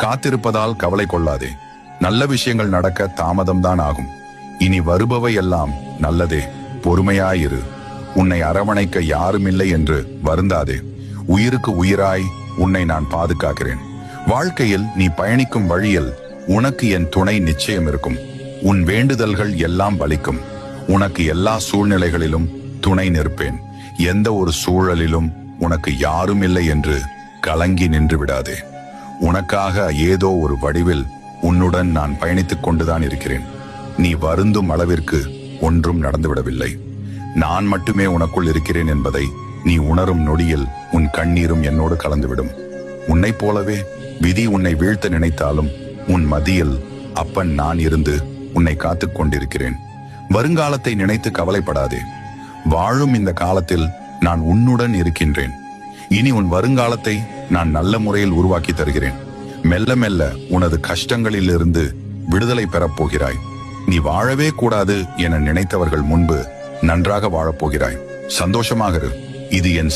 காத்திருப்பதால் கவலை கொள்ளாதே. நல்ல விஷயங்கள் நடக்க தாமதம்தான் ஆகும். இனி வருபவை எல்லாம் நல்லதே. பொறுமையாயிரு. உன்னை அரவணைக்க யாருமில்லை என்று வருந்தாதே. உயிருக்கு உயிராய் உன்னை நான் பாதுகாக்கிறேன். வாழ்க்கையில் நீ பயணிக்கும் வழியில் உனக்கு என் துணை நிச்சயம் இருக்கும். உன் வேண்டுதல்கள் எல்லாம் பலிக்கும். உனக்கு எல்லா சூழ்நிலைகளிலும் துணை நிற்பேன். எந்த ஒரு சூழலிலும் உனக்கு யாரும் இல்லை என்று கலங்கி நின்று விடாதே. உனக்காக ஏதோ ஒரு வடிவில் உன்னுடன் நான் பயணித்துக் கொண்டுதான் இருக்கிறேன். நீ வருந்தும் அளவிற்கு ஒன்றும் நடந்துவிடவில்லை. நான் மட்டுமே உனக்குள் இருக்கிறேன் என்பதை நீ உணரும் நொடியில் உன் கண்ணீரும் என்னோடு கலந்துவிடும். உன்னைப் போலவே விதி உன்னை வீழ்த்த நினைத்தாலும் உன் மதியில் அப்பன் நான் இருந்து உன்னை காத்துக் கொண்டிருக்கிறேன். வருங்காலத்தை நினைத்து கவலைப்படாதே. வாழும் இந்த காலத்தில் நான் உன்னுடன் இருக்கின்றேன். இனி உன் வருங்காலத்தை நான் நல்ல முறையில் உருவாக்கி தருகிறேன். மெல்ல மெல்ல உனது கஷ்டங்களிலிருந்து விடுதலை பெறப் போகிறாய். நீ வாழவே கூடாது என நினைத்தவர்கள் முன்பு நன்றாக வாழப்போகிறாய். சந்தோஷமாக இரு. இது என்